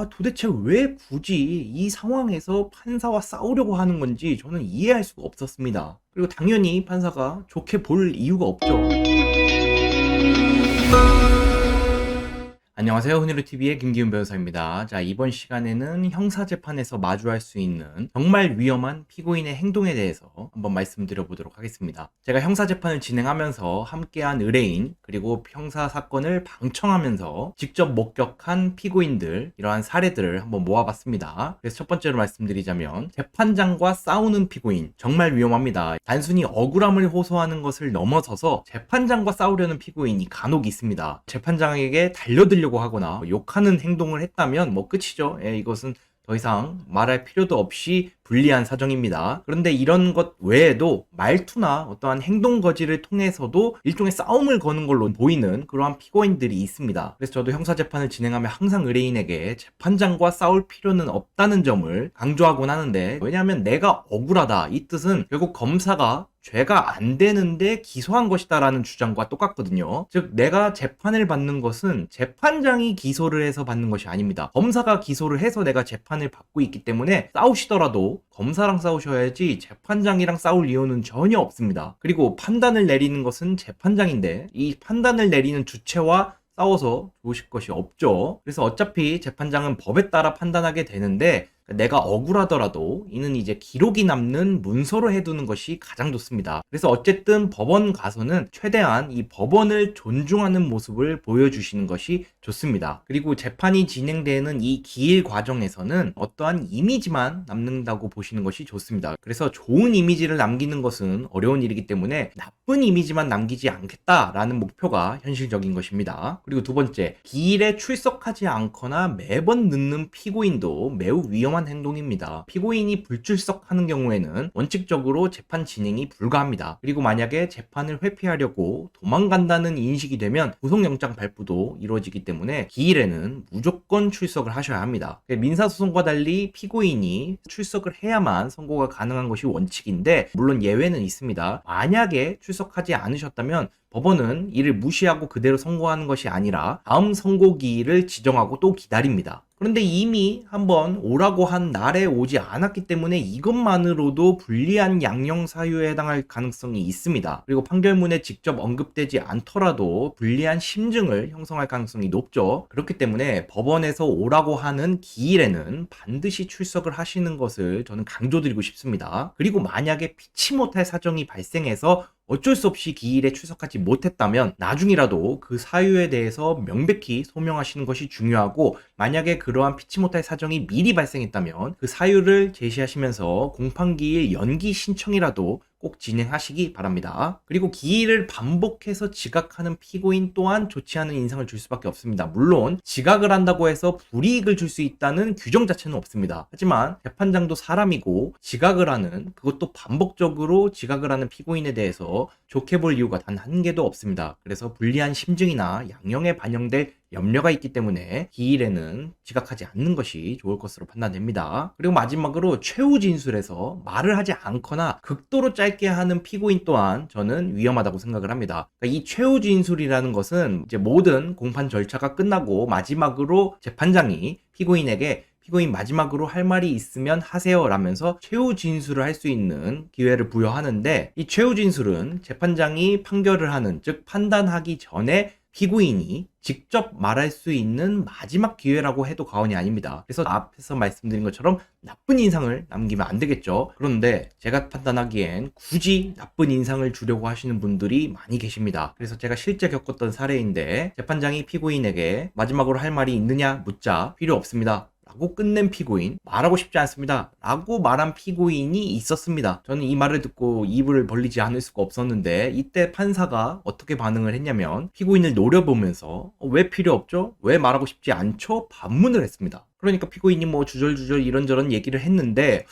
도대체 왜 굳이 이 상황에서 판사와 싸우려고 하는 건지 저는 이해할 수가 없었습니다. 그리고 당연히 판사가 좋게 볼 이유가 없죠. 안녕하세요. 흔히루TV의 김기훈 변호사입니다. 자, 이번 시간에는 형사재판에서 마주할 수 있는 정말 위험한 피고인의 행동에 대해서 한번 말씀드려보도록 하겠습니다. 제가 형사재판을 진행하면서 함께한 의뢰인, 그리고 형사사건을 방청하면서 직접 목격한 피고인들, 이러한 사례들을 한번 모아봤습니다. 그래서 첫 번째로 말씀드리자면, 재판장과 싸우는 피고인, 정말 위험합니다. 단순히 억울함을 호소하는 것을 넘어서서 재판장과 싸우려는 피고인이 간혹 있습니다. 재판장에게 달려들려고 하거나 욕하는 행동을 했다면 끝이죠. 이것은 더 이상 말할 필요도 없이 불리한 사정입니다. 그런데 이런 것 외에도 말투나 어떠한 행동 거지를 통해서도 일종의 싸움을 거는 걸로 보이는 그러한 피고인들이 있습니다. 그래서 저도 형사재판을 진행하며 항상 의뢰인에게 재판장과 싸울 필요는 없다는 점을 강조하곤 하는데, 왜냐하면 내가 억울하다, 이 뜻은 결국 검사가 죄가 안 되는데 기소한 것이다 라는 주장과 똑같거든요. 즉, 내가 재판을 받는 것은 재판장이 기소를 해서 받는 것이 아닙니다. 검사가 기소를 해서 내가 재판을 받고 있기 때문에 싸우시더라도 검사랑 싸우셔야지 재판장이랑 싸울 이유는 전혀 없습니다. 그리고 판단을 내리는 것은 재판장인데 이 판단을 내리는 주체와 싸워서 좋으실 것이 없죠. 그래서 어차피 재판장은 법에 따라 판단하게 되는데, 내가 억울하더라도 이는 이제 기록이 남는 문서로 해두는 것이 가장 좋습니다. 그래서 어쨌든 법원 가서는 최대한 이 법원을 존중하는 모습을 보여주시는 것이 좋습니다. 그리고 재판이 진행되는 이 기일 과정에서는 어떠한 이미지만 남는다고 보시는 것이 좋습니다. 그래서 좋은 이미지를 남기는 것은 어려운 일이기 때문에 나쁜 이미지만 남기지 않겠다라는 목표가 현실적인 것입니다. 그리고 두 번째, 기일에 출석하지 않거나 매번 늦는 피고인도 매우 위험한 행동입니다. 피고인이 불출석하는 경우에는 원칙적으로 재판 진행이 불가합니다. 그리고 만약에 재판을 회피하려고 도망간다는 인식이 되면 구속영장 발부도 이루어지기 때문에 기일에는 무조건 출석을 하셔야 합니다. 민사소송과 달리 피고인이 출석을 해야만 선고가 가능한 것이 원칙인데, 물론 예외는 있습니다. 만약에 출석하지 않으셨다면 법원은 이를 무시하고 그대로 선고하는 것이 아니라 다음 선고기일을 지정하고 또 기다립니다. 그런데 이미 한번 오라고 한 날에 오지 않았기 때문에 이것만으로도 불리한 양형 사유에 해당할 가능성이 있습니다. 그리고 판결문에 직접 언급되지 않더라도 불리한 심증을 형성할 가능성이 높죠. 그렇기 때문에 법원에서 오라고 하는 기일에는 반드시 출석을 하시는 것을 저는 강조드리고 싶습니다. 그리고 만약에 피치 못할 사정이 발생해서 어쩔 수 없이 기일에 출석하지 못했다면 나중이라도 그 사유에 대해서 명백히 소명하시는 것이 중요하고, 만약에 그러한 피치 못할 사정이 미리 발생했다면 그 사유를 제시하시면서 공판기일 연기 신청이라도 꼭 진행하시기 바랍니다. 그리고 기일을 반복해서 지각하는 피고인 또한 좋지 않은 인상을 줄 수밖에 없습니다. 물론 지각을 한다고 해서 불이익을 줄 수 있다는 규정 자체는 없습니다. 하지만 재판장도 사람이고 지각을 하는, 그것도 반복적으로 지각을 하는 피고인에 대해서 좋게 볼 이유가 단 한 개도 없습니다. 그래서 불리한 심증이나 양형에 반영될 염려가 있기 때문에 기일에는 지각하지 않는 것이 좋을 것으로 판단됩니다. 그리고 마지막으로 최후 진술에서 말을 하지 않거나 극도로 짧게 하는 피고인 또한 저는 위험하다고 생각을 합니다. 그러니까 이 최후 진술이라는 것은 이제 모든 공판 절차가 끝나고 마지막으로 재판장이 피고인에게 피고인 마지막으로 할 말이 있으면 하세요 라면서 최후 진술을 할 수 있는 기회를 부여하는데, 이 최후 진술은 재판장이 판결을 하는, 즉 판단하기 전에 피고인이 직접 말할 수 있는 마지막 기회라고 해도 과언이 아닙니다. 그래서 앞에서 말씀드린 것처럼 나쁜 인상을 남기면 안 되겠죠. 그런데 제가 판단하기엔 굳이 나쁜 인상을 주려고 하시는 분들이 많이 계십니다. 그래서 제가 실제 겪었던 사례인데, 재판장이 피고인에게 마지막으로 할 말이 있느냐 묻자 필요 없습니다 라고 끝낸 피고인, 말하고 싶지 않습니다 라고 말한 피고인이 있었습니다. 저는 이 말을 듣고 입을 벌리지 않을 수가 없었는데, 이때 판사가 어떻게 반응을 했냐면 피고인을 노려보면서 왜 필요 없죠? 왜 말하고 싶지 않죠? 반문을 했습니다. 그러니까 피고인이 주절주절 이런저런 얘기를 했는데,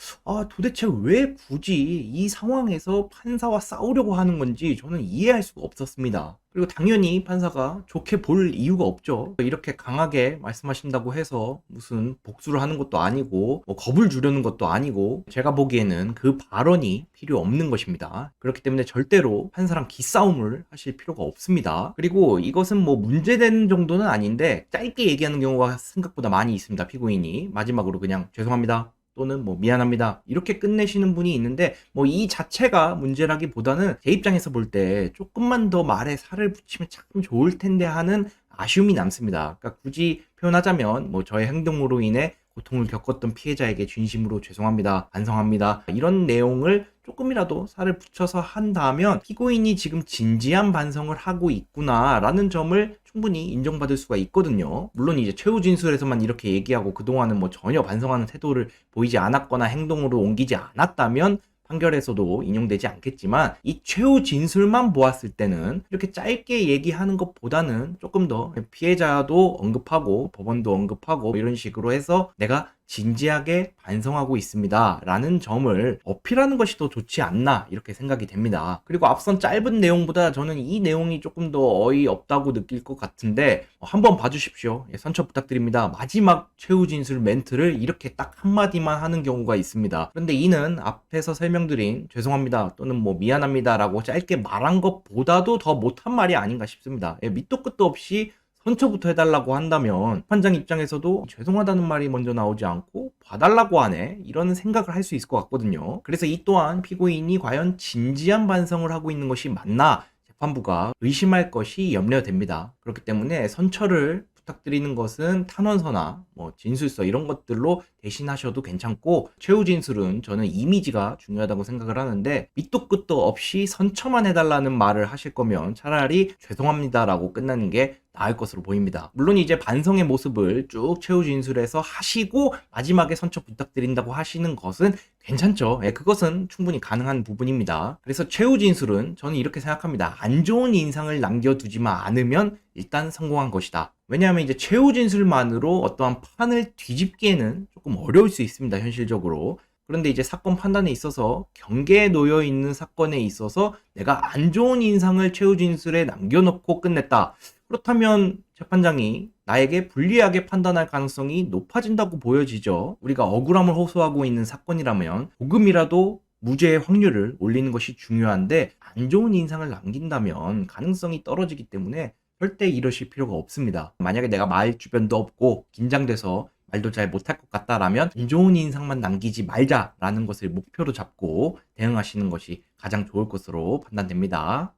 도대체 왜 굳이 이 상황에서 판사와 싸우려고 하는 건지 저는 이해할 수가 없었습니다. 그리고 당연히 판사가 좋게 볼 이유가 없죠. 이렇게 강하게 말씀하신다고 해서 무슨 복수를 하는 것도 아니고 겁을 주려는 것도 아니고, 제가 보기에는 그 발언이 필요 없는 것입니다. 그렇기 때문에 절대로 판사랑 기싸움을 하실 필요가 없습니다. 그리고 이것은 문제되는 정도는 아닌데 짧게 얘기하는 경우가 생각보다 많이 있습니다. 피고인 피고인이 마지막으로 그냥 죄송합니다 또는 뭐 미안합니다 이렇게 끝내시는 분이 있는데, 뭐 이 자체가 문제라기보다는 제 입장에서 볼 때 조금만 더 말에 살을 붙이면 참 좋을 텐데 하는 아쉬움이 남습니다. 그러니까 굳이 표현하자면 뭐 저의 행동으로 인해 고통을 겪었던 피해자에게 진심으로 죄송합니다, 반성합니다 이런 내용을 조금이라도 살을 붙여서 한다면 피고인이 지금 진지한 반성을 하고 있구나라는 점을 충분히 인정받을 수가 있거든요. 물론 이제 최후 진술에서만 이렇게 얘기하고 그동안은 뭐 전혀 반성하는 태도를 보이지 않았거나 행동으로 옮기지 않았다면 판결에서도 인용되지 않겠지만, 이 최후 진술만 보았을 때는 이렇게 짧게 얘기하는 것보다는 조금 더 피해자도 언급하고 법원도 언급하고 이런 식으로 해서 내가 진지하게 반성하고 있습니다 라는 점을 어필하는 것이 더 좋지 않나 이렇게 생각이 됩니다. 그리고 앞선 짧은 내용보다 저는 이 내용이 조금 더 어이없다고 느낄 것 같은데, 한번 봐주십시오. 선처 부탁드립니다 마지막 최후 진술 멘트를 이렇게 딱 한마디만 하는 경우가 있습니다. 그런데 이는 앞에서 설명드린 죄송합니다 또는 뭐 미안합니다 라고 짧게 말한 것보다도 더 못한 말이 아닌가 싶습니다. 밑도 끝도 없이 선처부터 해달라고 한다면 판장 입장에서도 죄송하다는 말이 먼저 나오지 않고 봐달라고 하네 이런 생각을 할 수 있을 것 같거든요. 그래서 이 또한 피고인이 과연 진지한 반성을 하고 있는 것이 맞나 재판부가 의심할 것이 염려됩니다. 그렇기 때문에 선처를 부탁드리는 것은 탄원서나 뭐 진술서 이런 것들로 대신하셔도 괜찮고, 최후 진술은 저는 이미지가 중요하다고 생각을 하는데, 밑도 끝도 없이 선처만 해달라는 말을 하실 거면 차라리 죄송합니다라고 끝나는 게 나을 것으로 보입니다. 물론 이제 반성의 모습을 쭉 최후 진술에서 하시고 마지막에 선처 부탁드린다고 하시는 것은 괜찮죠. 그것은 충분히 가능한 부분입니다. 그래서 최후 진술은 저는 이렇게 생각합니다. 안 좋은 인상을 남겨두지만 않으면 일단 성공한 것이다. 왜냐하면 이제 최후 진술만으로 어떠한 판을 뒤집기에는 조금 어려울 수 있습니다, 현실적으로. 그런데 이제 사건 판단에 있어서 경계에 놓여 있는 사건에 있어서 내가 안 좋은 인상을 최후 진술에 남겨놓고 끝냈다. 그렇다면 재판장이 나에게 불리하게 판단할 가능성이 높아진다고 보여지죠. 우리가 억울함을 호소하고 있는 사건이라면 조금이라도 무죄의 확률을 올리는 것이 중요한데, 안 좋은 인상을 남긴다면 가능성이 떨어지기 때문에 절대 이러실 필요가 없습니다. 만약에 내가 말 주변도 없고 긴장돼서 말도 잘 못할 것 같다라면 안 좋은 인상만 남기지 말자라는 것을 목표로 잡고 대응하시는 것이 가장 좋을 것으로 판단됩니다.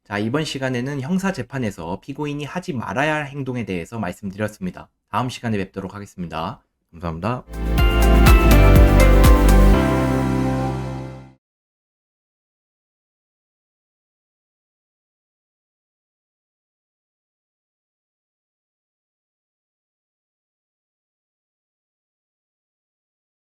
자, 이번 시간에는 형사재판에서 피고인이 하지 말아야 할 행동에 대해서 말씀드렸습니다. 다음 시간에 뵙도록 하겠습니다. 감사합니다.